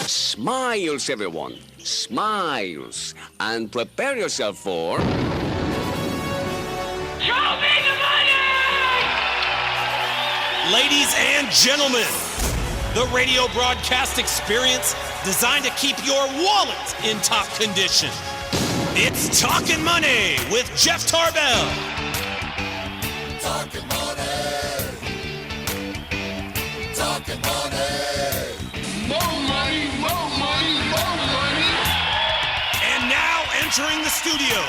Smiles, everyone. Smiles. And prepare yourself for... Show me the money! Ladies and gentlemen, the radio broadcast experience designed to keep your wallet in top condition. It's Talkin' Money with Jeff Tarbell. Talkin' money. Talkin' money. More money, more money, more money. And now entering the studio,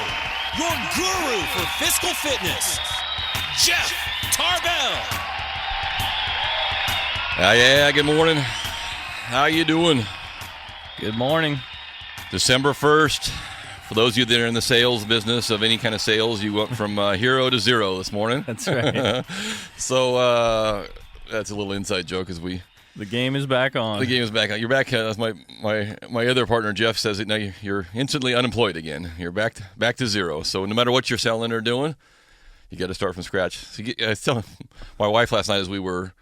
your guru for fiscal fitness, Jeff Tarbell. Yeah, good morning. How you doing? Good morning. December 1st. For those of you that are in the sales business of any kind of sales, you went from hero to zero this morning. That's right. So that's a little inside joke as we... The game is back on. The game is back on. You're back. As my other partner, Jeff, says it now. You're instantly unemployed again. You're back to zero. So no matter what you're selling or doing, you got to start from scratch. So I was telling my wife last night as we were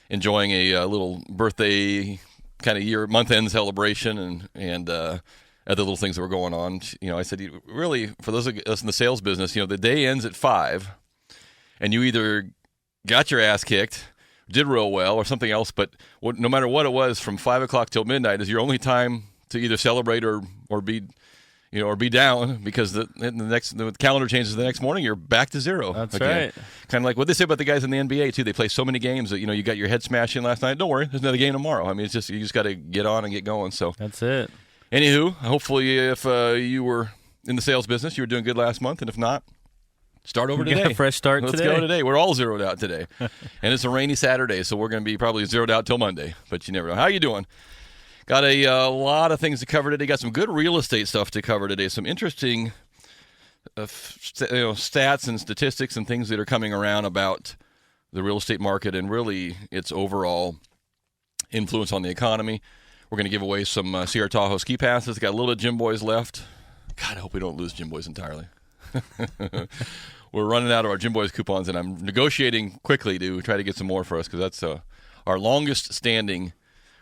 enjoying a little birthday kind of month-end celebration and other little things that were going on. You know, I said, really, for those of us in the sales business, you know, the day ends at 5, and you either got your ass kicked, did real well, or something else. But no matter what it was, from 5 o'clock till midnight is your only time to either celebrate or be, you know, or be down, because the calendar changes the next morning. You're back to zero. That's again. right. Kind of like what they say about the guys in the NBA too. They play so many games that, you know, you got your head smashed in last night. Don't worry, there's another game tomorrow. I mean, it's just, you just got to get on and get going. So that's it. Anywho, hopefully if you were in the sales business, you were doing good last month, and if not, start over today. Got a fresh start Let's today. go today. We're all zeroed out today. And it's a rainy Saturday, so we're going to be probably zeroed out till Monday, but you never know. How you doing? Got a lot of things to cover today. Got some good real estate stuff to cover today. Some interesting stats and statistics and things that are coming around about the real estate market and really its overall influence on the economy. We're going to give away some Sierra Tahoe ski passes. Got a little bit of Gym Boys left. God, I hope we don't lose Gym Boys entirely. We're running out of our Gym Boys coupons, and I'm negotiating quickly to try to get some more for us, because that's our longest standing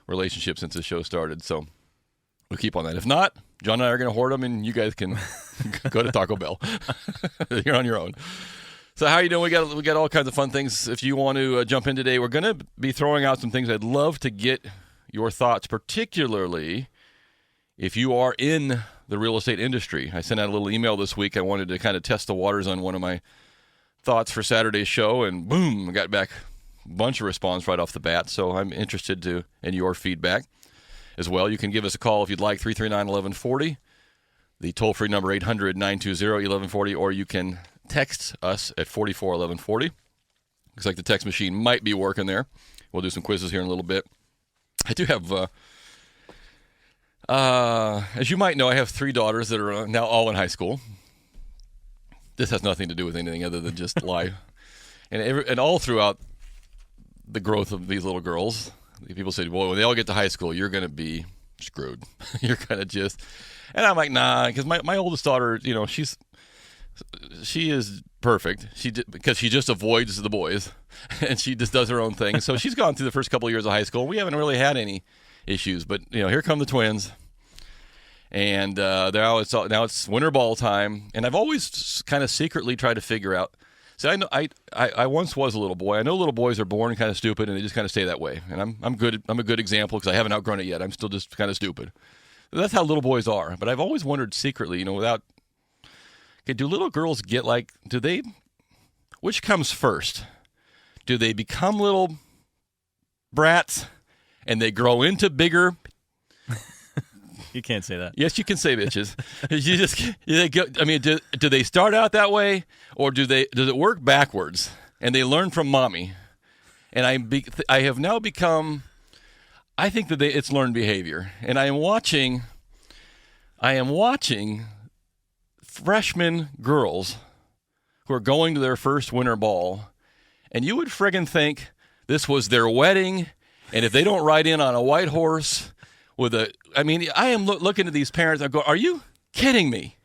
relationship since the show started. So we'll keep on that. If not, John and I are going to hoard them, and you guys can go to Taco Bell. You're on your own. So how are you doing? We got all kinds of fun things. If you want to jump in today, we're going to be throwing out some things. I'd love to get your thoughts, particularly if you are in the real estate industry. I sent out a little email this week. I wanted to kind of test the waters on one of my thoughts for Saturday's show, and boom, I got back a bunch of response right off the bat. So I'm interested in your feedback as well. You can give us a call if you'd like, 339-1140. The toll-free number, 800-920-1140, or you can text us at 441140. Looks like the text machine might be working there. We'll do some quizzes here in a little bit. I do have, as you might know, I have 3 daughters that are now all in high school. This has nothing to do with anything other than just life. And all throughout the growth of these little girls, people say, well, when they all get to high school, you're going to be screwed. You're going to just... And I'm like, nah, because my oldest daughter, you know, she is perfect. Because she just avoids the boys, and she just does her own thing. So she's gone through the first couple of years of high school. We haven't really had any issues, but you know, here come the twins, and now it's winter ball time. And I've always kind of secretly tried to figure out. See, I know I once was a little boy. I know little boys are born kind of stupid, and they just kind of stay that way. And I'm good. I'm a good example because I haven't outgrown it yet. I'm still just kind of stupid. That's how little boys are. But I've always wondered secretly, you know, okay, do little girls get which comes first? Do they become little brats and they grow into bigger? You can't say that. Yes, you can say bitches. Do they start out that way, or does it work backwards and they learn from mommy? And I have now become, I think that it's learned behavior, and I am watching freshman girls who are going to their first winter ball, and you would friggin' think this was their wedding, and if they don't ride in on a white horse I am looking at these parents, I go, are you kidding me?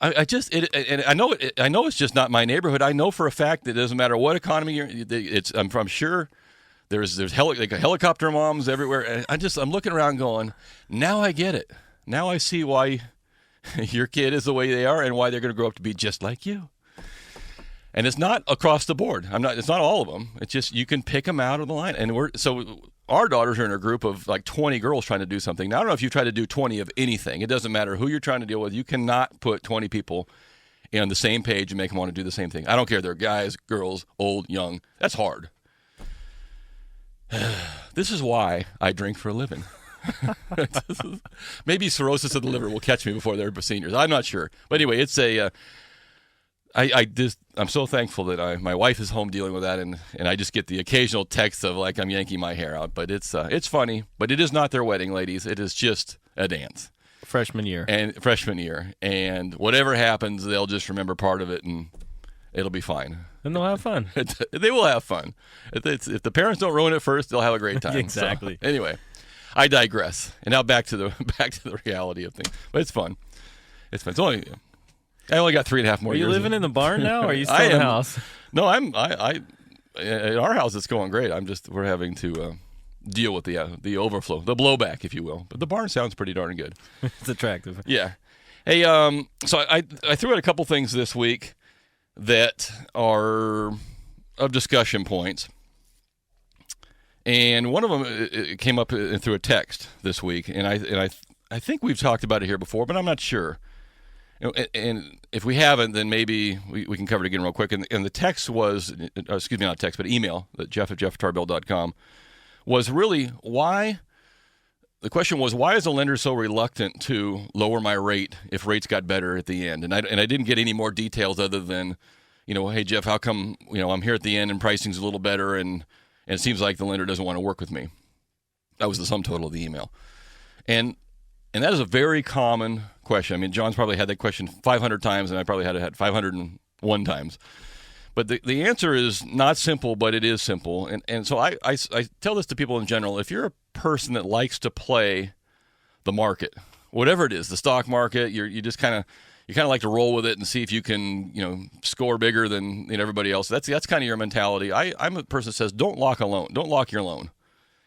I know it's just not my neighborhood. I know for a fact that it doesn't matter what economy I'm sure There's like helicopter moms everywhere. And I'm looking around going, now I get it. Now I see why your kid is the way they are and why they're going to grow up to be just like you. And it's not across the board. It's not all of them. It's just you can pick them out of the line. And our daughters are in a group of like 20 girls trying to do something. Now, I don't know if you try to do 20 of anything. It doesn't matter who you're trying to deal with. You cannot put 20 people on the same page and make them want to do the same thing. I don't care if they're guys, girls, old, young. That's hard. This is why I drink for a living. Maybe cirrhosis of the liver will catch me before they're seniors. I'm not sure. But anyway, it's I'm so thankful that my wife is home dealing with that, and I just get the occasional text of like I'm yanking my hair out. But it's funny. But it is not their wedding, ladies. It is just a dance. Freshman year. And whatever happens, they'll just remember part of it, and it'll be fine. And they'll have fun. They will have fun. If the parents don't ruin it first, they'll have a great time. Exactly. So, anyway, I digress. And now back to the reality of things. But it's fun. It's fun. I only got 3.5 more years. Are you living in the barn now, or are you still in the house? No, in our house it's going great. We're having to deal with the overflow, the blowback, if you will. But the barn sounds pretty darn good. It's attractive. Yeah. Hey, so I threw out a couple things this week that are of discussion points. And one of them it came up through a text this week, and I think we've talked about it here before, but I'm not sure. And if we haven't, then maybe we can cover it again real quick. And the text was, excuse me, not text, but email, jeff@jefftarbell.com, was really why. The question was, why is a lender so reluctant to lower my rate if rates got better at the end? And I didn't get any more details other than, hey, Jeff, how come, I'm here at the end and pricing's a little better and it seems like the lender doesn't want to work with me. That was the sum total of the email. And that is a very common question. I mean, John's probably had that question 500 times, and I probably had it 501 times. But the answer is not simple, but it is simple. And so I tell this to people in general. If you're a person that likes to play the market, whatever it is, the stock market, you just kind of like to roll with it and see if you can, score bigger than everybody else. That's kind of your mentality. I'm a person that says don't lock a loan. Don't lock your loan.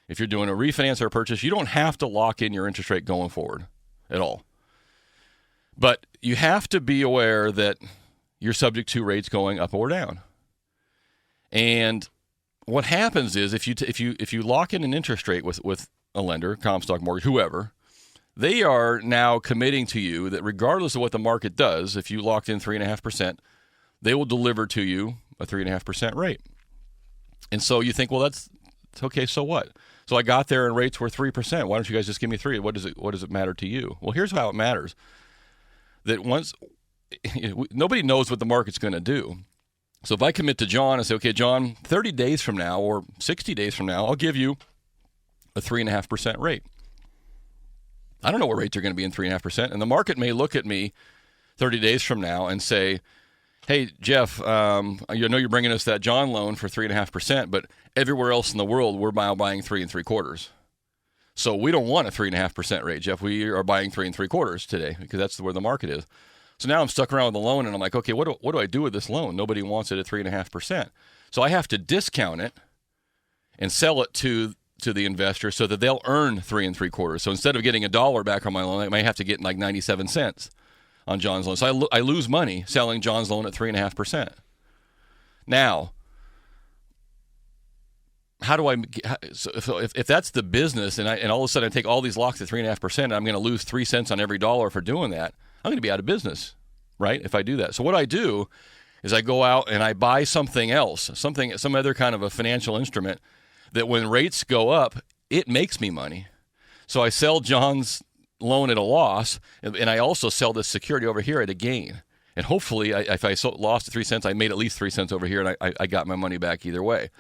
If you're doing a refinance or a purchase, you don't have to lock in your interest rate going forward at all. But you have to be aware that you're subject to rates going up or down. And what happens is if you lock in an interest rate with a lender, Comstock Mortgage, whoever, they are now committing to you that regardless of what the market does, if you locked in 3.5%, they will deliver to you a 3.5% rate. And so you think, well, that's okay, so what? So I got there and rates were 3%. Why don't you guys just give me 3%? What does it matter to you? Well, here's how it matters. That nobody knows what the market's going to do. So if I commit to John and say, okay, John, 30 days from now or 60 days from now, I'll give you a 3.5% rate. I don't know what rates are going to be in 3.5%. And the market may look at me 30 days from now and say, hey, Jeff, I know you're bringing us that John loan for 3.5%, but everywhere else in the world, we're now buying 3 3/4. So we don't want a 3.5% rate, Jeff. We are buying 3 3/4 today because that's where the market is. So now I'm stuck around with the loan, and I'm like, okay, what do I do with this loan? Nobody wants it at 3.5%. So I have to discount it and sell it to the investor so that they'll earn 3 3/4. So instead of getting $1 back on my loan, I might have to get like 97 cents on John's loan. So I lose money selling John's loan at 3.5%. Now, how do so if that's the business and all of a sudden I take all these locks at 3.5% and I'm going to lose 3 cents on every dollar for doing that, I'm going to be out of business, right? If I do that. So what I do is I go out and I buy something else, some other kind of a financial instrument that when rates go up, it makes me money. So I sell John's loan at a loss, and I also sell this security over here at a gain. And hopefully, if I lost 3 cents, I made at least 3 cents over here, and I got my money back either way.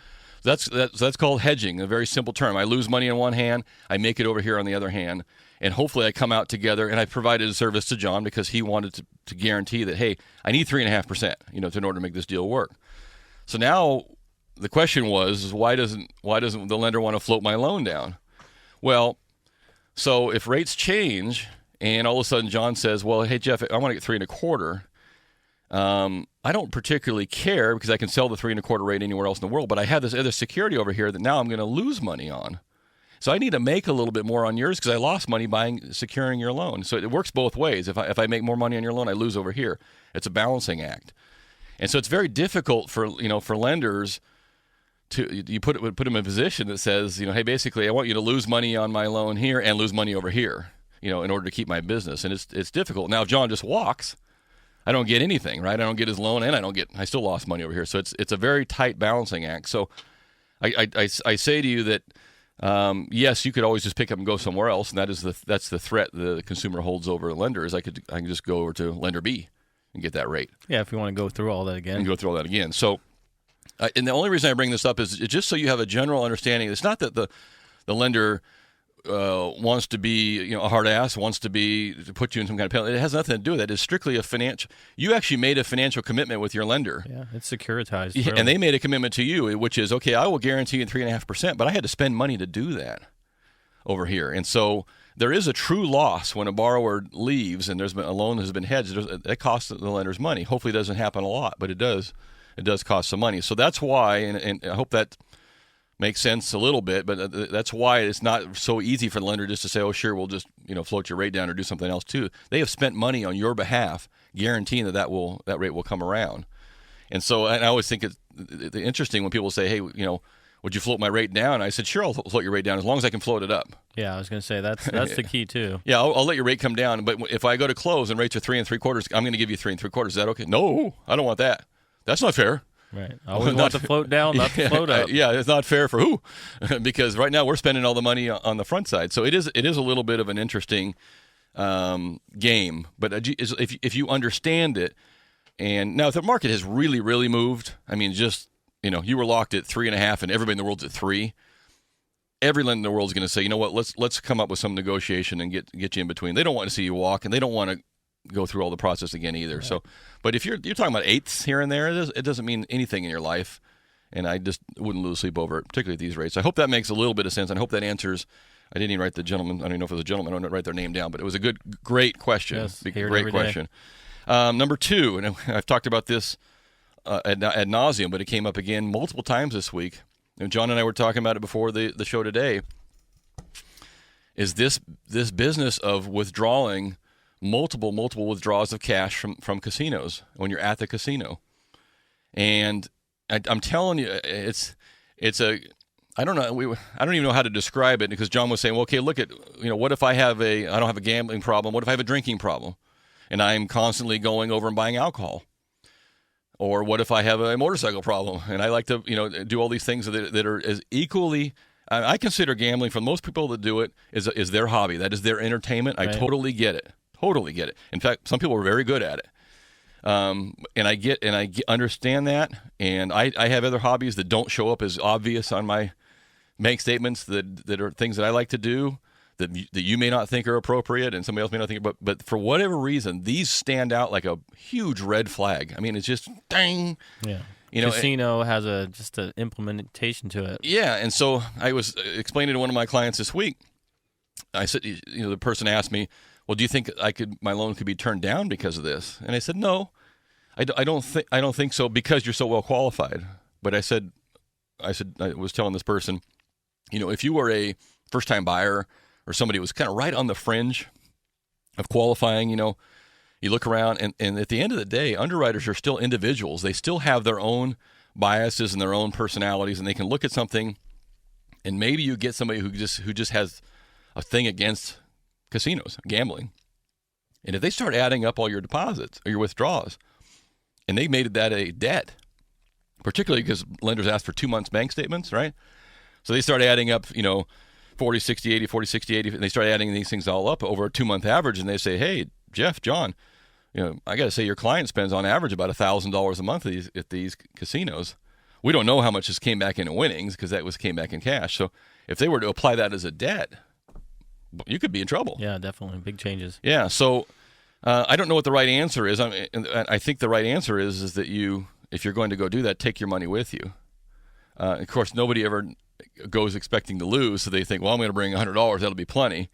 That's called hedging, a very simple term. I lose money in one hand, I make it over here on the other hand, and hopefully I come out together, and I provided a service to John because he wanted to guarantee that, hey, I need 3.5%, in order to make this deal work. So now the question was, why doesn't the lender want to float my loan down? Well, so if rates change and all of a sudden John says, well, hey, Jeff, I want to get 3 1/4, I don't particularly care because I can sell the 3 1/4 rate anywhere else in the world, but I have this other security over here that now I'm going to lose money on. So I need to make a little bit more on yours because I lost money securing your loan. So it works both ways. If I make more money on your loan, I lose over here. It's a balancing act. And so it's very difficult for lenders to put them in a position that says, hey, basically I want you to lose money on my loan here and lose money over here, in order to keep my business. And it's difficult. Now if John just walks, I don't get anything, right? I don't get his loan and I still lost money over here. So it's a very tight balancing act. So I say to you that yes, you could always just pick up and go somewhere else, and that's the threat the consumer holds over a lender is I can just go over to lender B and get that rate. Yeah, if you want to go through all that again. So, and the only reason I bring this up is just so you have a general understanding. It's not that the lender wants to be a hard ass, wants to put you in some kind of penalty. It has nothing to do with that. It's strictly a financial. You actually made a financial commitment with your lender. Yeah, it's securitized. Really. And they made a commitment to you, which is, okay, I will guarantee you 3.5%, but I had to spend money to do that over here. And so there is a true loss when a borrower leaves and there's been a loan that has been hedged. It costs the lenders money. Hopefully it doesn't happen a lot, but it does. It does cost some money. So that's why, and I hope that makes sense a little bit, but that's why it's not so easy for the lender just to say, oh, sure, we'll just float your rate down or do something else too. They have spent money on your behalf, guaranteeing that rate will come around. And so I always think it's interesting when people say, hey, would you float my rate down? I said, sure, I'll float your rate down as long as I can float it up. Yeah, I was going to say that's the key too. Yeah, I'll let your rate come down, but if I go to close and rates are 3 3/4, I'm going to give you 3 3/4. Is that okay? No, I don't want that. That's not fair. Right. I always want to float down, not to float up. Yeah, it's not fair for who? Because right now we're spending all the money on the front side. So it is a little bit of an interesting game. But if you understand it, and now if the market has really, really moved, I mean, just, you were locked at 3.5 and everybody in the world's at 3. Every lender in the world is going to say, you know what, let's come up with some negotiation and get you in between. They don't want to see you walk, and they don't want to go through all the process again either. Right. So, but if you're talking about eighths here and there, it doesn't mean anything in your life, and I just wouldn't lose sleep over it, particularly at these rates. I hope that makes a little bit of sense, and I hope that answers. I didn't even write the gentleman. I don't even know if it was a gentleman. I don't write their name down, but it was a great question. Yes, great question. Number 2, and I've talked about this ad nauseum, but it came up again multiple times this week. And John and I were talking about it before the show today. Is this business of withdrawing multiple withdrawals of cash from casinos when you're at the casino? And I'm telling you, it's a, I don't know, I don't even know how to describe it, because John was saying, well, okay, look at, what if I don't have a gambling problem? What if I have a drinking problem and I'm constantly going over and buying alcohol? Or what if I have a motorcycle problem and I like to, do all these things that are as equally, I consider gambling, for most people that do it, is their hobby. That is their entertainment. I totally get it. Totally get it. In fact, some people are very good at it. And I understand that. And I have other hobbies that don't show up as obvious on my bank statements that are things that I like to do that you may not think are appropriate and somebody else may not think, but for whatever reason, these stand out like a huge red flag. I mean, it's just dang. Yeah. Casino has just an implementation to it. Yeah. And so I was explaining to one of my clients this week, I said, the person asked me, well, do you think my loan could be turned down because of this? And I said, no, I don't think so, because you're so well qualified. But I was telling this person, if you were a first time buyer or somebody who was kind of right on the fringe of qualifying, you look around and at the end of the day, underwriters are still individuals. They still have their own biases and their own personalities, and they can look at something, and maybe you get somebody who just has a thing against casinos, gambling. And if they start adding up all your deposits or your withdrawals, and they made that a debt, particularly because lenders ask for 2 months bank statements, right? So they start adding up, 40, 60, 80, 40, 60, 80, and they start adding these things all up over a 2 month average, and they say, hey, Jeff, John, I got to say your client spends on average about $1,000 a month at these casinos. We don't know how much this came back into winnings, because that came back in cash. So if they were to apply that as a debt, you could be in trouble. Yeah, definitely. Big changes. Yeah. So I don't know what the right answer is. I think the right answer is that if you're going to go do that, take your money with you. Of course, nobody ever goes expecting to lose, so they think, well, I'm going to bring $100. That'll be plenty.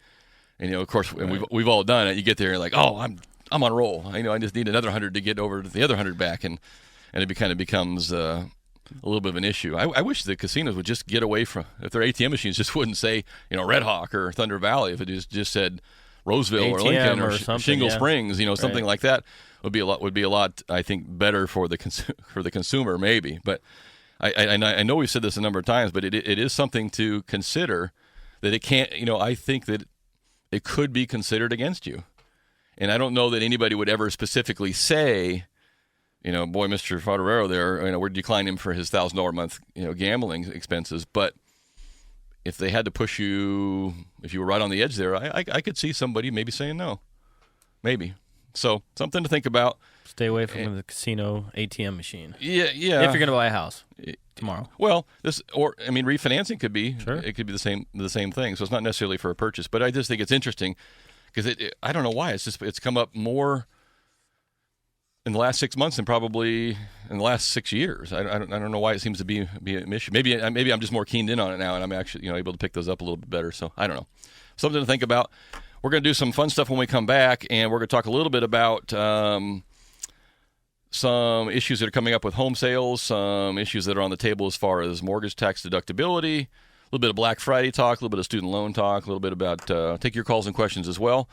And of course, right. We've all done it. You get there, and you're like, oh, I'm on roll. I just need another 100 to get over to the other 100 back, and it kind of becomes a little bit of an issue. I wish the casinos would just get away from, if their ATM machines just wouldn't say, Red Hawk or Thunder Valley, if it just said Roseville ATM or Lincoln or something, Shingle yeah. Springs, something Right. like that would be a lot. I think better for the consumer maybe. But I know we've said this a number of times, but it is something to consider that it can't. I think that it could be considered against you, and I don't know that anybody would ever specifically say, boy, Mr. Fodorero there, we're declining him for his $1,000 a month, gambling expenses, but. If they had to push you, if you were right on the edge there, I could see somebody maybe saying no. Maybe. So, something to think about. Stay away from the casino ATM machine. Yeah. If you're going to buy a house tomorrow. Well, refinancing could be. Sure. It could be the same thing. So it's not necessarily for a purchase, but I just think it's interesting because I don't know why it's come up more in the last 6 months than probably in the last 6 years. I don't know why it seems to be an issue. Maybe I'm just more keened in on it now, and I'm actually able to pick those up a little bit better. So I don't know. Something to think about. We're going to do some fun stuff when we come back, and we're going to talk a little bit about some issues that are coming up with home sales, some issues that are on the table as far as mortgage tax deductibility, a little bit of Black Friday talk, a little bit of student loan talk, a little bit about take your calls and questions as well.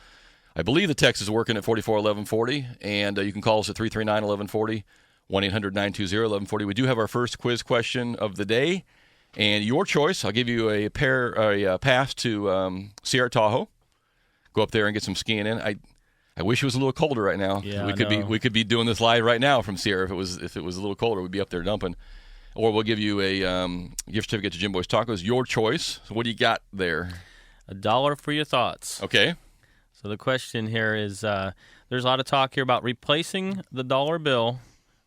I believe the text is working at 441140, and you can call us at 339-1140, 1-800-920-1140. We do have our first quiz question of the day, and your choice. I'll give you a pass to Sierra Tahoe. Go up there and get some skiing in. I wish it was a little colder right now. Yeah, we could be doing this live right now from Sierra. If it was a little colder, we'd be up there dumping. Or we'll give you a gift certificate to Jim Boy's Tacos. Your choice. So what do you got there? $1 for your thoughts. Okay. So the question here is, there's a lot of talk here about replacing the dollar bill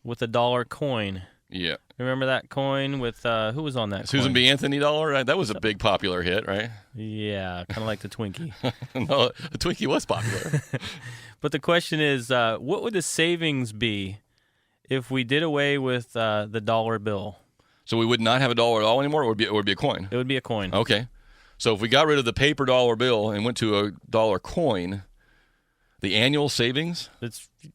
with a dollar coin. Yeah. Remember that coin with, who was on that Susan coin? B. Anthony dollar? Right? That was a big popular hit, right? Yeah, kind of like the Twinkie. No, the Twinkie was popular. But the question is, what would the savings be if we did away with the dollar bill? So we would not have a dollar at all anymore, or it would be a coin? It would be a coin. Okay. So if we got rid of the paper dollar bill and went to a dollar coin, the annual savings?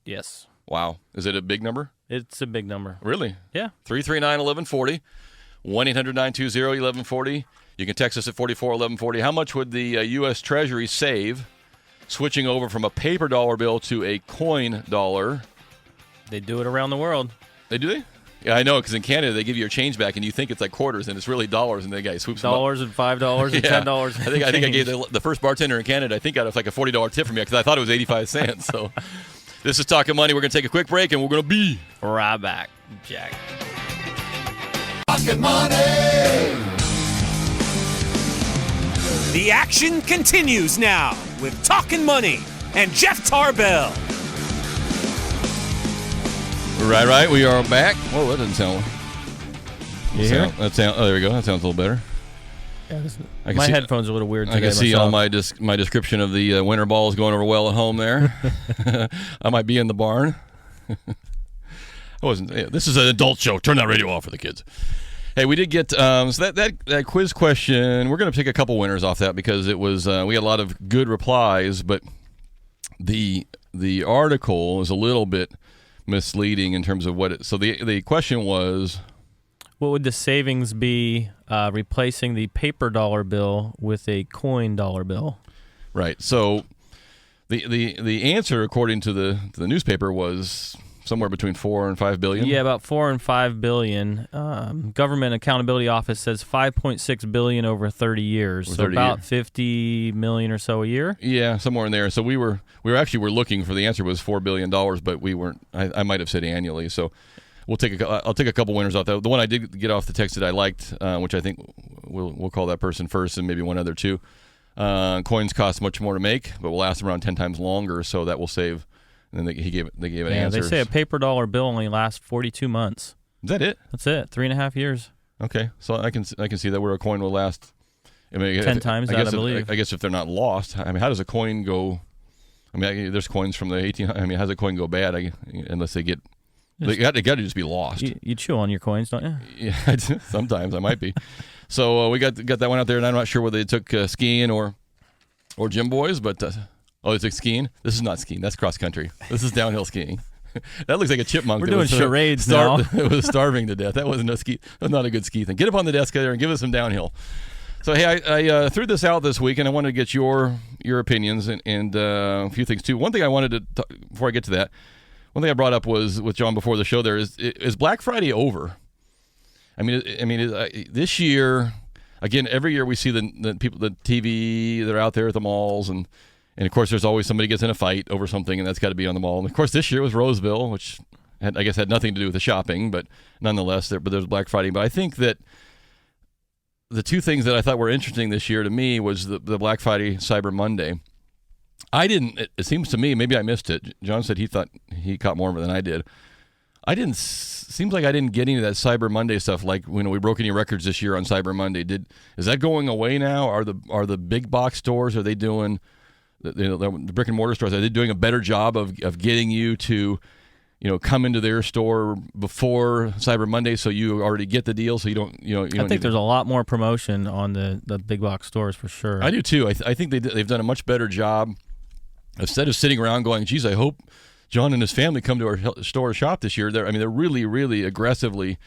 Yes. Wow. Is it a big number? It's a big number. Really? Yeah. 339-1140, 1-800-920-1140. You can text us at 441140. How much would the U.S. Treasury save switching over from a paper dollar bill to a coin dollar? They do it around the world. Do they? Yeah, I know, because in Canada they give you your change back, and you think it's like quarters, and it's really dollars, and the guy swoops them up. $1 and $5 and Yeah. $10. I think I gave the first bartender in Canada, I think, got like a $40 tip from me because I thought it was 85 cents. So this is Talkin' Money. We're going to take a quick break, and we're going to be right back, Jack. Talkin' Money. The action continues now with Talkin' Money and Jeff Tarbell. Right. We are back. Whoa, that doesn't sound. You hear it? Oh, there we go. That sounds a little better. Yeah, I can my see- headphones are a little weird today. I can see myself. all my description of the winter balls going over well at home there. I might be in the barn. I wasn't. Yeah, this is an adult show. Turn that radio off for the kids. Hey, we did get so that quiz question. We're going to pick a couple winners off that because it was we had a lot of good replies, but the article is a little bit misleading in terms of what it. So the question was, what would the savings be replacing the paper dollar bill with a coin dollar bill? right? So the answer, according to the newspaper, was somewhere between 4 and 5 billion. Yeah, about 4 and 5 billion. Government Accountability Office says 5.6 billion over 30 years, Over so 30 about years. 50 million or so a year. Yeah, somewhere in there. So we were looking for the answer was $4 billion, but we weren't. I might have said annually. So I'll take a couple winners off that. The one I did get off the text that I liked, which I think we'll call that person first, and maybe one other too. Coins cost much more to make, but will last around 10 times longer, so that will save. And then they gave an answer. They say a paper dollar bill only lasts 42 months. Is that it? That's it. 3.5 years. Okay, so I can see that where a coin will last. I mean, 10 times that, I believe. I guess if they're not lost, I mean, how does a coin go? I mean, there's coins from the 18. I mean, how does a coin go bad? Unless they get, they got to just be lost. You chew on your coins, don't you? Yeah, sometimes I might be. So we got that one out there, and I'm not sure whether they took skiing or Gym Boys, but Oh, is it skiing? This is not skiing. That's cross country. This is downhill skiing. That looks like a chipmunk. We're doing charades now. It was starving to death. That wasn't a ski. That was not a good ski thing. Get up on the desk there and give us some downhill. So hey, I threw this out this week, and I wanted to get your opinions and a few things too. One thing I wanted to talk, before I get to that, one thing I brought up was with John before the show. There is Black Friday over? I mean, this year, again, every year we see the people, the TV, they're out there at the malls, and of course there's always somebody gets in a fight over something, and that's got to be on the mall. And of course this year was Roseville, which I guess had nothing to do with the shopping, but nonetheless, there's Black Friday. But I think that the two things that I thought were interesting this year to me was the Black Friday, Cyber Monday. It seems to me, maybe I missed it. John said he thought he caught more of it than I did. Seems like I didn't get into that Cyber Monday stuff. Like when we broke any records this year on Cyber Monday. Is that going away now? Are the big box stores, are they doing, the brick and mortar stores, are they doing a better job of getting you to, come into their store before Cyber Monday so you already get the deal, so you don't. I think there's a lot more promotion on the big box stores for sure. I do too. I think they've done a much better job. Instead of sitting around going, geez, I hope John and his family come to our store shop this year. They're really, really aggressively,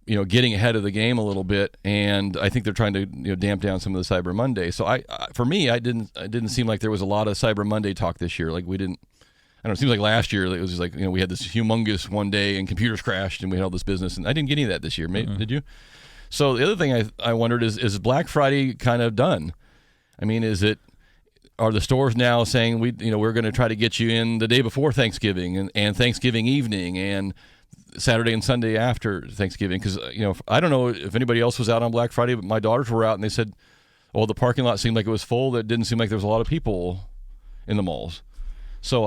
getting ahead of the game a little bit, and I think they're trying to damp down some of the Cyber Monday. So for me, it didn't seem like there was a lot of Cyber Monday talk this year. Like we didn't. I don't know. It seems like last year it was just like we had this humongous one day and computers crashed and we had all this business, and I didn't get any of that this year. Did you? So the other thing I wondered is Black Friday kind of done? I mean, are the stores now saying we're going to try to get you in the day before Thanksgiving and Thanksgiving evening and Saturday and Sunday after Thanksgiving? Because I don't know if anybody else was out on Black Friday, but my daughters were out and they said, "Oh, the parking lot seemed like it was full. That didn't seem like there was a lot of people in the malls." So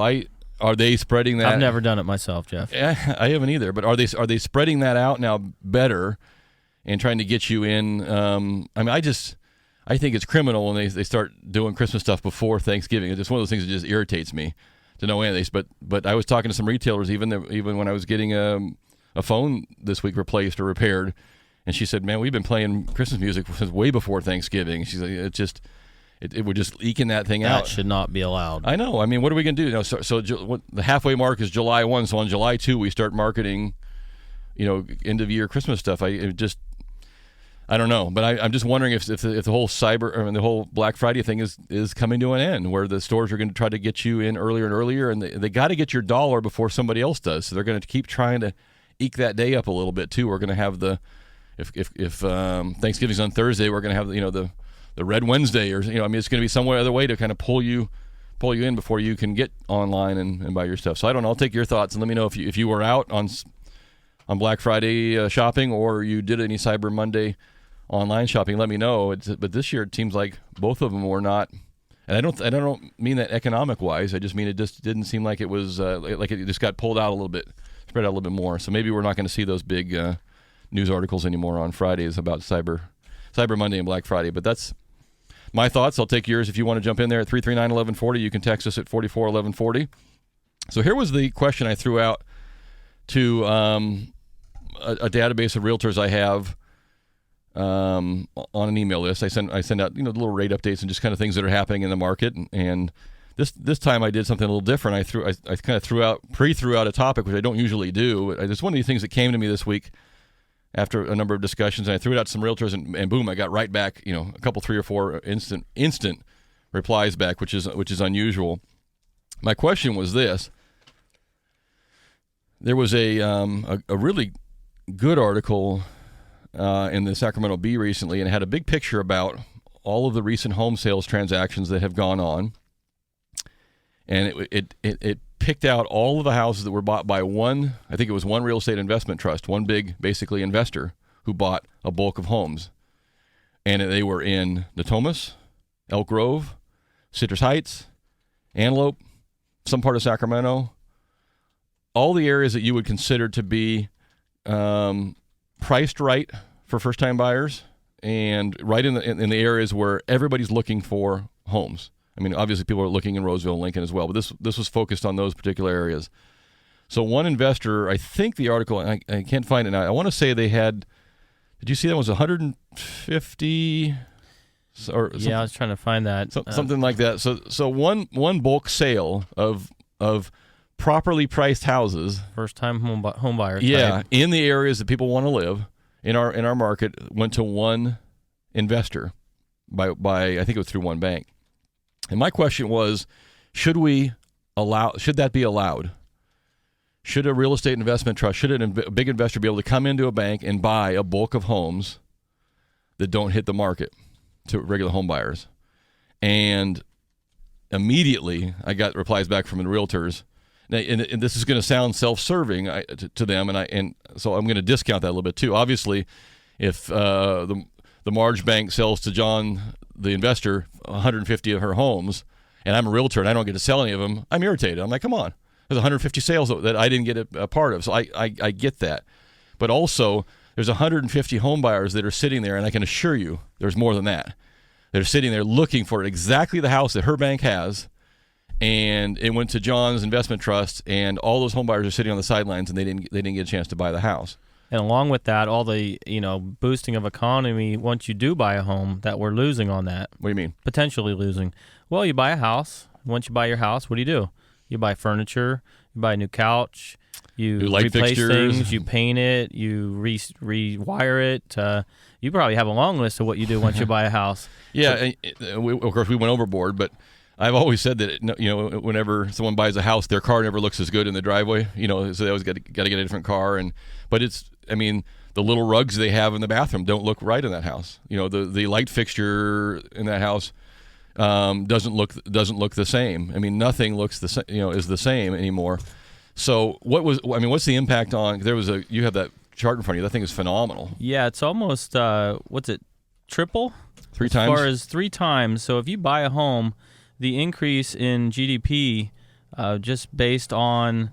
are they spreading that? I've never done it myself, Jeff. Yeah, I haven't either. But are they spreading that out now better and trying to get you in? I think it's criminal when they start doing Christmas stuff before Thanksgiving. It's just one of those things that just irritates me to no end. But I was talking to some retailers even when I was getting a phone this week replaced or repaired, and she said, "Man, we've been playing Christmas music since way before Thanksgiving." She's like, we're just leaking that thing out. That should not be allowed. I know. I mean, what are we going to do? So the halfway mark is July 1. So on July 2, we start marketing, end of year Christmas stuff. I don't know, but I'm just wondering if the whole the whole Black Friday thing is coming to an end, where the stores are going to try to get you in earlier and earlier, and they got to get your dollar before somebody else does. So they're going to keep trying to eke that day up a little bit too. We're going to have if Thanksgiving's on Thursday, we're going to have the Red Wednesday, or it's going to be some other way to kind of pull you in before you can get online and buy your stuff. So I don't know. I'll take your thoughts and let me know if you were out on Black Friday shopping or you did any Cyber Monday online shopping. Let me know. But this year it seems like both of them were not, and I don't mean that economic wise. I just mean it just didn't seem like it was like it just got pulled out a little bit, spread out a little bit more. So maybe we're not going to see those big news articles anymore on Fridays about Cyber Monday and Black Friday. But that's my thoughts. I'll take yours if you want to jump in there at 339-1140. You can text us at 44-1140. So here was the question I threw out to a database of realtors I have on an email list. I send out little rate updates and just kind of things that are happening in the market. And this time I did something a little different. I kind of threw out a topic, which I don't usually do. It's one of the things that came to me this week after a number of discussions, and I threw it out to some realtors, and boom, I got right back, a couple, 3 or 4 instant replies back, which is unusual. My question was this: there was a really good article in the Sacramento Bee recently, and it had a big picture about all of the recent home sales transactions that have gone on, and it picked out all of the houses that were bought by one real estate investment trust, one big, basically, investor who bought a bulk of homes. And they were in Natomas, Elk Grove, Citrus Heights, Antelope, some part of Sacramento, all the areas that you would consider to be priced right for first-time buyers, and right in the areas where everybody's looking for homes. I mean, obviously people are looking in Roseville and Lincoln as well, but this was focused on those particular areas. So one investor, I think the article, and I can't find it now, I want to say they had, did you see that was 150 Yeah, I was trying to find that. Something like that. So one bulk sale of properly priced houses, First-time home buyers. yeah, type. in the areas that people want to live in our market, went to one investor by I think it was through one bank. And my question was, should that be allowed? Should a real estate investment trust, should a big investor be able to come into a bank and buy a bulk of homes that don't hit the market to regular home buyers? And immediately I got replies back from the realtors. And this is going to sound self-serving to them, and so I'm going to discount that a little bit too. Obviously, if the Marge Bank sells to John, the investor, 150 of her homes, and I'm a realtor and I don't get to sell any of them, I'm irritated. I'm like, come on, there's 150 sales that I didn't get a part of, so I get that. But also, there's 150 home buyers that are sitting there, and I can assure you, there's more than that. They're sitting there looking for exactly the house that her bank has. And it went to John's investment trust, and all those home buyers are sitting on the sidelines, and they didn't get a chance to buy the house. And along with that, all the boosting of economy once you do buy a home that we're losing on that. What do you mean? Potentially losing. Well, you buy a house. Once you buy your house, what do? You buy furniture. You buy a new couch. You light replace fixtures. things. You paint it. You rewire it. You probably have a long list of what you do once you buy a house. Yeah, of course we went overboard, but I've always said that whenever someone buys a house, their car never looks as good in the driveway. So they always got to get a different car. But the little rugs they have in the bathroom don't look right in that house. The light fixture in that house doesn't look the same. Nothing looks the same. Is the same anymore. So what's the impact on? You have that chart in front of you. That thing is phenomenal. Yeah, it's almost triple? 3 times. As far as 3 times. So if you buy a home, the increase in GDP just based on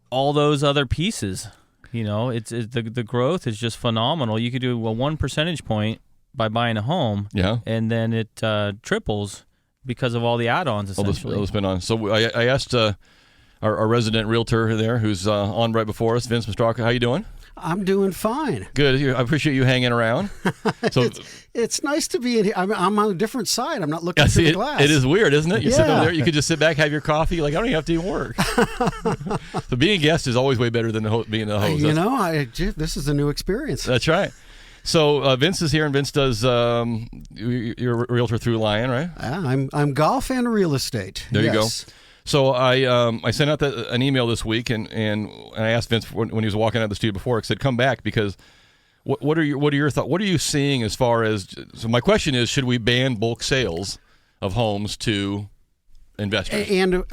all those other pieces, the growth is just phenomenal. You could do 1 percentage point by buying a home, yeah, and then it triples because of all the add-ons, essentially. All the spin on. So I asked our resident realtor there, who's on right before us, Vince Mastraka. How you doing? I'm doing fine. Good. I appreciate you hanging around. So it's nice to be in here. I'm on a different side. I'm not looking through the glass. It is weird, isn't it? You sit over Yeah. there. You could just sit back, have your coffee. Like, I don't even have to even work. So being a guest is always way better than being the host. This is a new experience. That's right. So Vince is here, and Vince does you're a realtor through Lion, right? Yeah, I'm golf and real estate. There you go. Yes. So I sent out an email this week, and I asked Vince when he was walking out of the studio before. I said, "Come back," because what are your thoughts? What are you seeing as far as? So my question is, should we ban bulk sales of homes to investors? And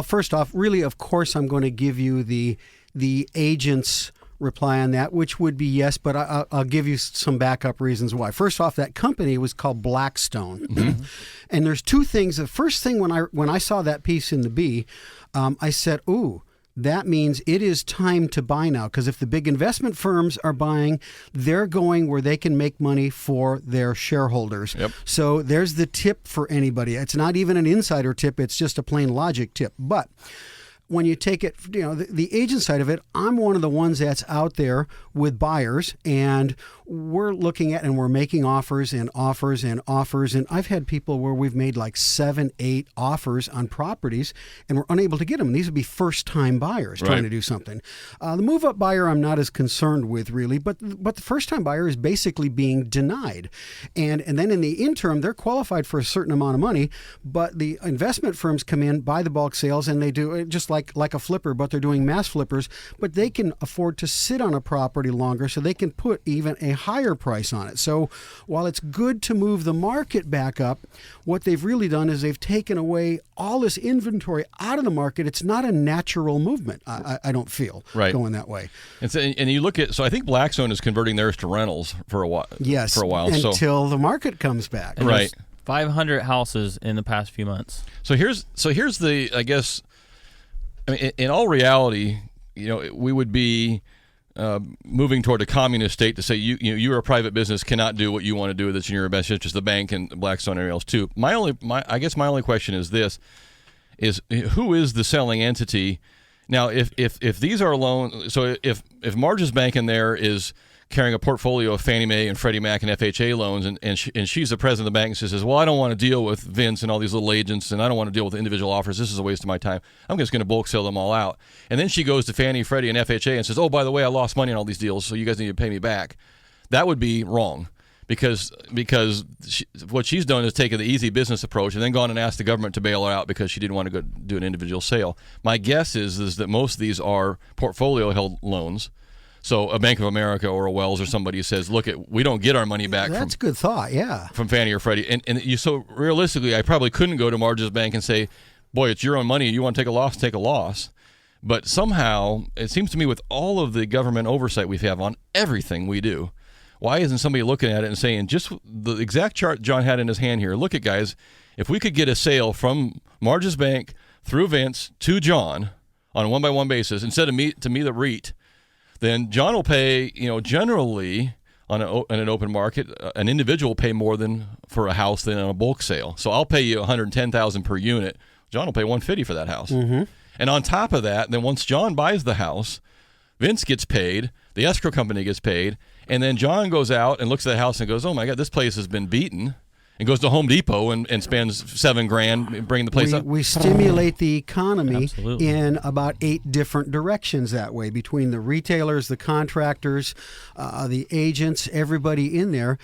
first off, really, of course, I'm going to give you the agent's reply on that, which would be yes, but I'll give you some backup reasons why. First off, that company was called Blackstone, and there's 2 things. The first thing when I saw that piece in the B, I said, "Ooh, that means it is time to buy now." Because if the big investment firms are buying, they're going where they can make money for their shareholders. Yep. So there's the tip for anybody. It's not even an insider tip; it's just a plain logic tip, but when you take it, the agent side of it, I'm one of the ones that's out there with buyers, and we're looking at and we're making offers and offers and offers. And I've had people where we've made like 7, 8 offers on properties, and we're unable to get them. And these would be first-time buyers trying to do something. The move-up buyer, I'm not as concerned with really, but the first-time buyer is basically being denied. And then in the interim, they're qualified for a certain amount of money, but the investment firms come in, buy the bulk sales, and they do it just like a flipper, but they're doing mass flippers, but they can afford to sit on a property longer, so they can put even a higher price on it. So while it's good to move the market back up, what they've really done is they've taken away all this inventory out of the market. It's not a natural movement, I don't feel, going that way. And you look at, so I think Blackstone is converting theirs to rentals for a while. Yes, until the market comes back. And right. 500 houses in the past few months. So here's the, I guess, in all reality, we would be moving toward a communist state to say you're a private business, cannot do what you want to do that's in your best interest. The bank and Blackstone and everything else too. My only question is this: is who is the selling entity? Now, if these are loans, so if Marge's bank in there is carrying a portfolio of Fannie Mae and Freddie Mac and FHA loans, and she's the president of the bank, and she says, well, I don't want to deal with Vince and all these little agents, and I don't want to deal with individual offers. This is a waste of my time. I'm just going to bulk sell them all out. And then she goes to Fannie, Freddie, and FHA and says, oh, by the way, I lost money on all these deals, so you guys need to pay me back. That would be wrong. Because what she's done is taken the easy business approach and then gone and asked the government to bail her out because she didn't want to go do an individual sale. My guess is that most of these are portfolio-held loans. So a Bank of America or a Wells or somebody says, look, we don't get our money back. That's a good thought, yeah. From Fannie or Freddie. And so realistically, I probably couldn't go to Marge's Bank and say, boy, it's your own money. You want to take a loss, take a loss. But somehow, it seems to me with all of the government oversight we have on everything we do, why isn't somebody looking at it and saying, just the exact chart John had in his hand here, look at, guys, if we could get a sale from Marge's Bank through Vince to John on a one-by-one basis, instead of me the REIT, then John will pay, generally on an open market, an individual will pay more than for a house than on a bulk sale. So I'll pay you $110,000 per unit. John will pay $150,000 for that house. Mm-hmm. And on top of that, then once John buys the house, Vince gets paid, the escrow company gets paid, and then John goes out and looks at the house and goes, oh, my God, this place has been beaten, and goes to Home Depot and spends $7,000 bringing the place up. We stimulate the economy Absolutely. in about 8 different directions that way, between the retailers, the contractors, the agents, everybody in there.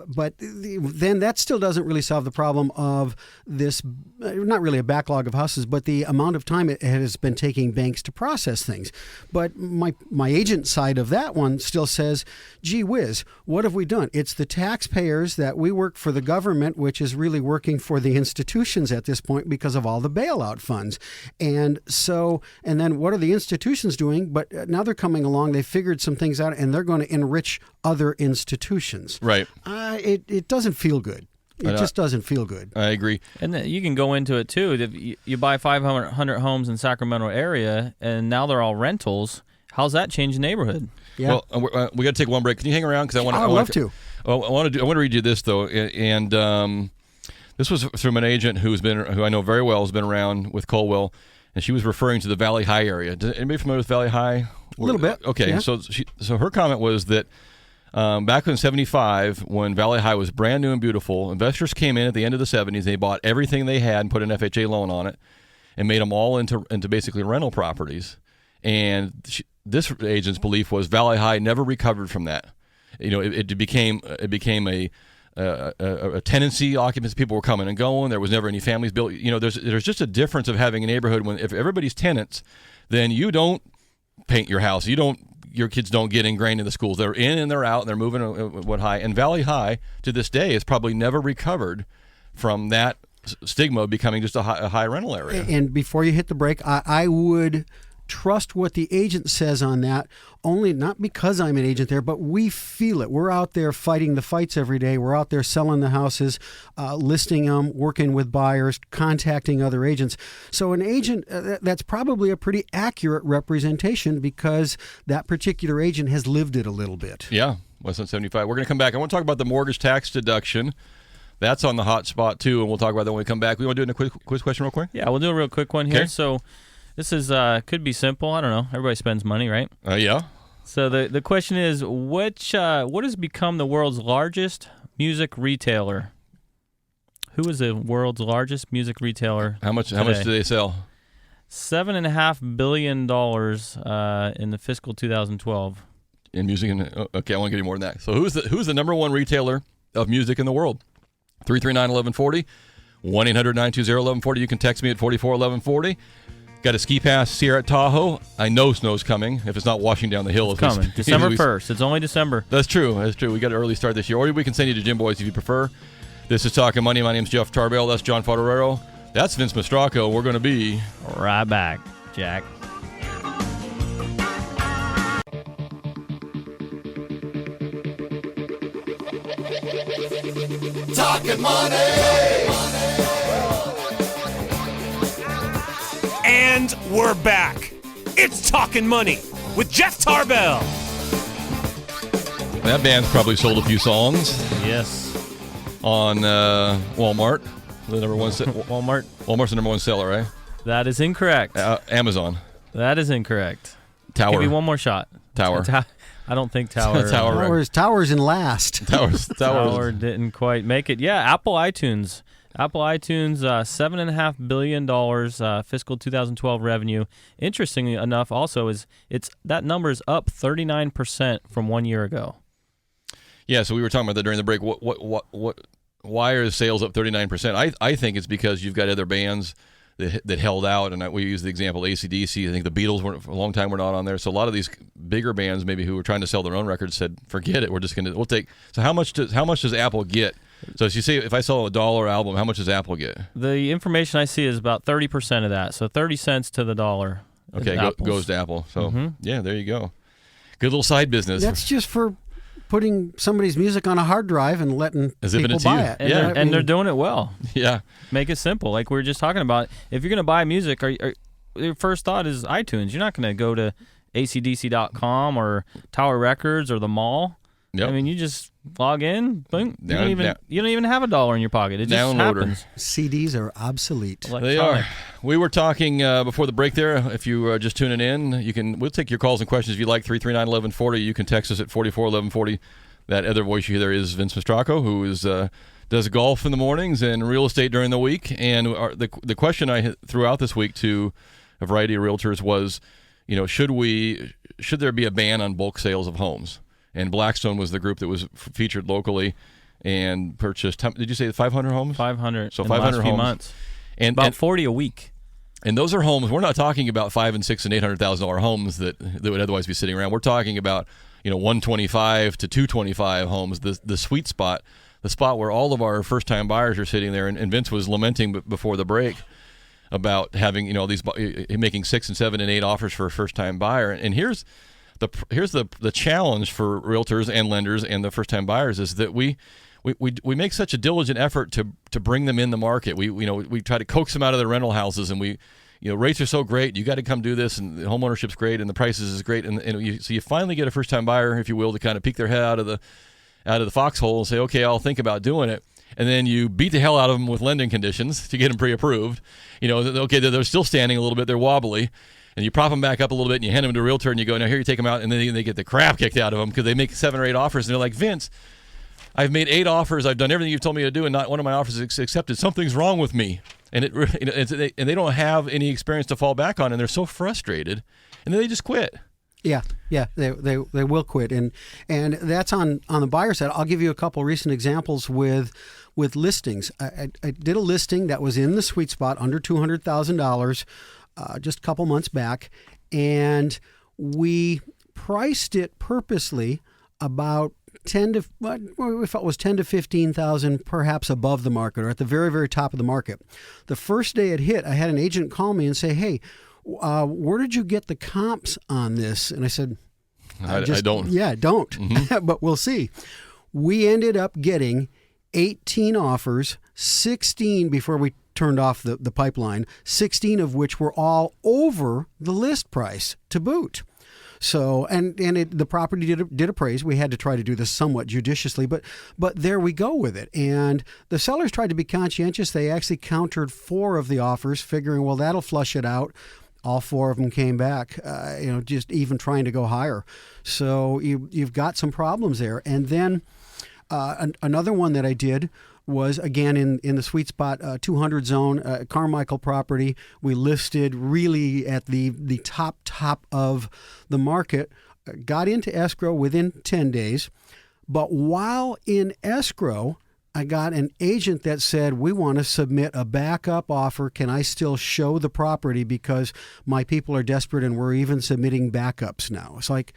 But then that still doesn't really solve the problem of this, not really a backlog of houses, but the amount of time it has been taking banks to process things. But my agent side of that one still says, gee whiz, what have we done? It's the taxpayers that we work for the government, which is really working for the institutions at this point because of all the bailout funds. And then what are the institutions doing? But now they're coming along, they figured some things out, and they're going to enrich other institutions. Right. It doesn't feel good. It just doesn't feel good. I agree. And then you can go into it, too. If you buy 500 homes in Sacramento area, and now they're all rentals, how's that change the neighborhood? Yeah. Well, we got to take one break. Can you hang around? Because I'd love to. Well, I want to read you this, though. And this was from an agent who I know very well, has been around with Colwell, and she was referring to the Valley High area. Anybody familiar with Valley High? A little bit. Okay. Yeah. So her comment was that back in '75, when Valley High was brand new and beautiful, investors came in at the end of the '70s. They bought everything they had and put an FHA loan on it, and made them all into basically rental properties. And this agent's belief was Valley High never recovered from that. It became a tenancy occupancy. People were coming and going. There was never any families built. There's just a difference of having a neighborhood when if everybody's tenants, then you don't paint your house. Your kids don't get ingrained in the schools. They're in and they're out, and they're moving what high. And Valley High, to this day, has probably never recovered from that stigma of becoming just a high rental area. And before you hit the break, I would trust what the agent says on that, only not because I'm an agent there, but we feel it. We're out there fighting the fights every day. We're out there selling the houses, listing them, working with buyers, contacting other agents. So an agent, that's probably a pretty accurate representation because that particular agent has lived it a little bit. Yeah, less than 75. We're going to come back. I want to talk about the mortgage tax deduction. That's on the hot spot, too, and we'll talk about that when we come back. We want to do a quiz question real quick? Yeah, we'll do a real quick one here. Okay. So this is could be simple. I don't know. Everybody spends money, right? Yeah. So the question is, what has become the world's largest music retailer? Who is the world's largest music retailer? How much today? do they sell? $7.5 billion in the fiscal 2012. In music, okay, I want to give you more than that. So who's the number one retailer of music in the world? 339-1140, 1-800-920-1140. You can text me at 441140. Got a ski pass here at Tahoe. I know snow's coming. If it's not washing down the hill, It's coming. December 1st. It's only December. That's true. We got an early start this year. Or we can send you to Jim Boy's if you prefer. This is Talkin' Money. My name's Jeff Tarbell. That's John Fodorero. That's Vince Mastracco. We're going to be right back, Jack. Talkin' money. And we're back. It's Talkin' Money with Jeff Tarbell. That band's probably sold a few songs Yes. on Walmart. The number one Walmart. Walmart's the number one seller, right? That is incorrect. Amazon. That is incorrect. Tower. Give me one more shot. Tower. I don't think Tower. Tower's in last. Tower didn't quite make it. Yeah, Apple iTunes, $7.5 billion fiscal 2012 revenue. Interestingly enough, also is that number is up 39% from 1 year ago. Yeah, so we were talking about that during the break. Why are sales up 39%? I think it's because you've got other bands that held out, and we use the example AC/DC. I think the Beatles for a long time were not on there. So a lot of these bigger bands, maybe who were trying to sell their own records, said, "Forget it. We'll take." So how much does Apple get? So as you say, if I sell a $1 album, how much does Apple get? The information I see is about 30% of that, so 30 cents to the dollar. Okay, goes to Apple. So yeah, there you go. Good little side business. That's just for putting somebody's music on a hard drive and letting people buy it. And they're doing it well. Yeah. Make it simple. Like we were just talking about, if you're going to buy music, your first thought is iTunes. You're not going to go to acdc.com or Tower Records or the mall. Yep. I mean, you just log in, boom. You don't even have $1 in your pocket. It just happens. CDs are obsolete. They are. We were talking before the break there. If you are just tuning in, we'll take your calls and questions if you like. 339-1140. You can text us at 441140. That other voice you hear there is Vince Mastracco, who does golf in the mornings and real estate during the week. And the question I threw out this week to a variety of realtors was, should there be a ban on bulk sales of homes? And Blackstone was the group that was featured locally and purchased. Did you say 500 homes? 500. So in 500 the last homes. few months. And about 40 a week. And those are homes. We're not talking about $500,000 and $600,000 and $800,000 homes that would otherwise be sitting around. We're talking about 125 to 225 homes. The sweet spot, the spot where all of our first time buyers are sitting there. And Vince was lamenting before the break about having these making 6 and 7 and 8 offers for a first time buyer. And here's the challenge for realtors and lenders and the first-time buyers is that we make such a diligent effort to bring them in the market. We try to coax them out of their rental houses, and rates are so great. You got to come do this, and the home ownership's great, and the prices is great, so you finally get a first-time buyer, if you will, to kind of peek their head out of the foxhole and say, okay, I'll think about doing it. And then you beat the hell out of them with lending conditions to get them pre-approved. Okay, they're still standing a little bit, they're wobbly. And you prop them back up a little bit, and you hand them to a realtor, and you go, now here, you take them out, and then they get the crap kicked out of them because they make 7 or 8 offers, and they're like, Vince, I've made 8 offers, I've done everything you've told me to do, and not one of my offers is accepted. Something's wrong with me, and they don't have any experience to fall back on, and they're so frustrated, and then they just quit. Yeah, they will quit, and that's on the buyer side. I'll give you a couple recent examples with listings. I did a listing that was in the sweet spot, under $200,000. Just a couple months back, and we priced it purposely about we felt was 10 to 15,000 perhaps above the market or at the very, very top of the market. The first day it hit, I had an agent call me and say, hey, where did you get the comps on this? And I said, I don't. Yeah, don't. Mm-hmm. But we'll see. We ended up getting 18 offers, 16 before we turned off the pipeline, 16 of which were all over the list price to boot. So, the property did appraise. We had to try to do this somewhat judiciously, but there we go with it. And the sellers tried to be conscientious. They actually countered 4 of the offers, figuring, well, that'll flush it out. All 4 of them came back, just even trying to go higher. So you've got some problems there. And then another one that I did was, again, in the sweet spot, 200 zone, Carmichael property. We listed really at the top of the market, got into escrow within 10 days. But while in escrow, I got an agent that said, we want to submit a backup offer. Can I still show the property because my people are desperate and we're even submitting backups now? It's like,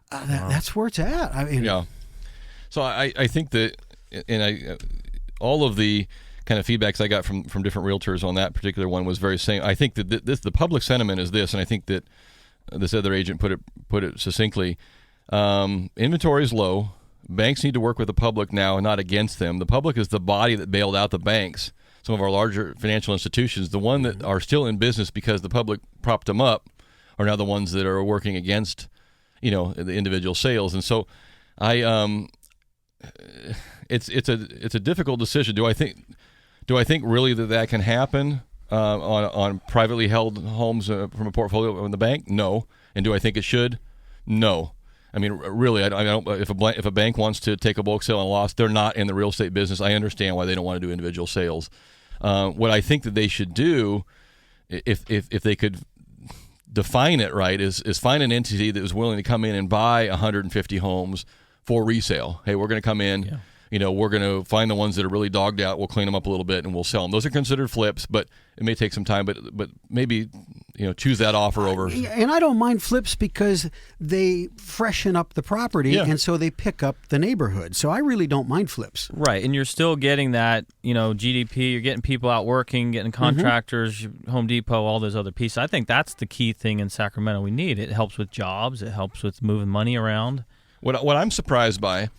that's where it's at. I mean, yeah. So I think that, all of the kind of feedbacks I got from different realtors on that particular one was very same. I think that the public sentiment is this, and I think that this other agent put it succinctly. Inventory is low. Banks need to work with the public now and not against them. The public is the body that bailed out the banks, some of our larger financial institutions. The one that are still in business because the public propped them up are now the ones that are working against, the individual sales. And so it's a difficult decision. Do I think really that can happen on privately held homes from a portfolio in the bank? No. And do I think it should? No. I mean, really, I don't. If a bank wants to take a bulk sale and loss, they're not in the real estate business. I understand why they don't want to do individual sales. What I think that they should do, if they could define it right, is find an entity that is willing to come in and buy 150 homes for resale. Hey, we're going to come in. Yeah. We're going to find the ones that are really dogged out. We'll clean them up a little bit and we'll sell them. Those are considered flips, but it may take some time. But maybe choose that offer over. And I don't mind flips because they freshen up the property, and so they pick up the neighborhood. So I really don't mind flips. Right, and you're still getting that GDP. You're getting people out working, getting contractors, Home Depot, all those other pieces. I think that's the key thing in Sacramento. We need it. It helps with jobs. It helps with moving money around. What I'm surprised by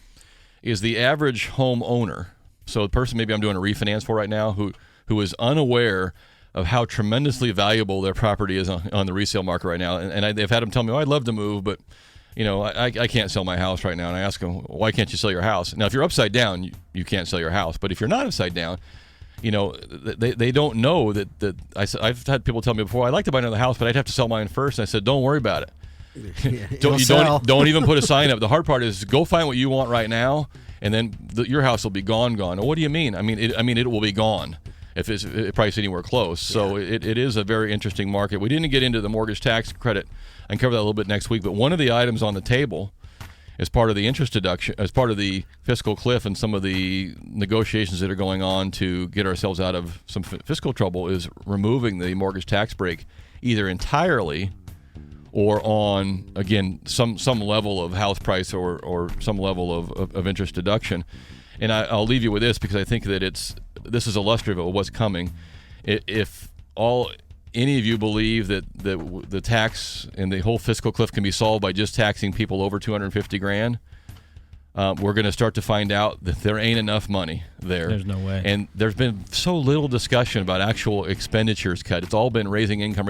is the average home owner, so the person maybe I'm doing a refinance for right now, who is unaware of how tremendously valuable their property is on the resale market right now. And they've had them tell me, I'd love to move, but I can't sell my house right now. And I ask them, why can't you sell your house? Now, if you're upside down, you can't sell your house. But if you're not upside down, they don't know that I've had people tell me before, I'd like to buy another house, but I'd have to sell mine first. And I said, don't worry about it. Don't even put a sign up. The hard part is go find what you want right now, and then your house will be gone. Oh, what do you mean? I mean it will be gone if it's priced anywhere close. So it is a very interesting market. We didn't get into the mortgage tax credit. I can cover that a little bit next week. But one of the items on the table, as part of the interest deduction, as part of the fiscal cliff, and some of the negotiations that are going on to get ourselves out of some fiscal trouble, is removing the mortgage tax break either entirely or on, again, some level of house price or some level of interest deduction. And I'll leave you with this because I think that this is illustrative of what's coming. If any of you believe that the tax and the whole fiscal cliff can be solved by just taxing people over $250,000, we're going to start to find out that there ain't enough money there. There's no way. And there's been so little discussion about actual expenditures cut. It's all been raising income.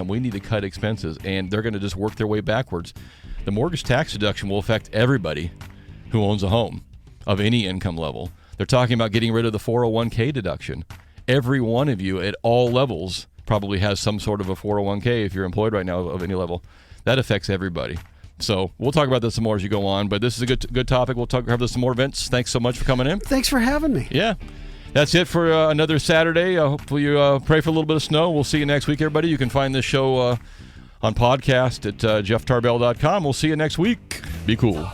We need to cut expenses, and they're going to just work their way backwards. The mortgage tax deduction will affect everybody who owns a home of any income level. They're talking about getting rid of the 401k deduction. Every one of you at all levels probably has some sort of a 401k if you're employed right now of any level. That affects everybody. So we'll talk about this some more as you go on, but this is a good topic. We'll cover this some more. Vince, thanks so much for coming in. Thanks for having me. Yeah. That's it for another Saturday. Hopefully you pray for a little bit of snow. We'll see you next week, everybody. You can find this show on podcast at jefftarbell.com. We'll see you next week. Be cool.